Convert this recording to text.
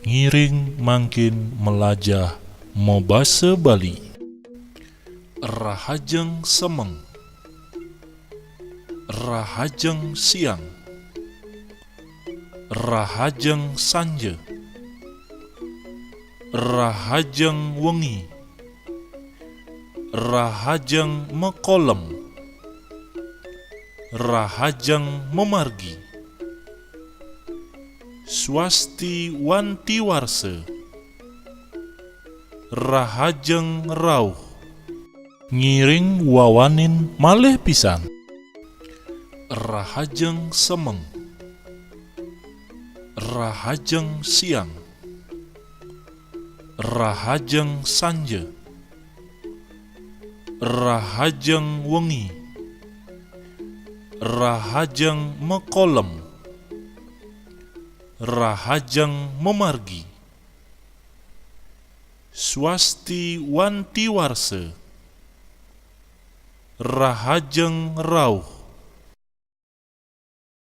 ngiring mangkin melajah mobase Bali. Rahajeng semeng, rahajeng siang, rahajeng sanje, rahajeng wengi, rahajeng mekolem, rahajeng memargi. Swasti wanti warse, rahajeng rauh, ngiring wawanin malih pisan. Rahajeng semeng, rahajeng siang, rahajeng sanje, rahajeng wengi, rahajeng mekolem, rahajeng memargi. Swasti wanti warse, rahajeng rauh,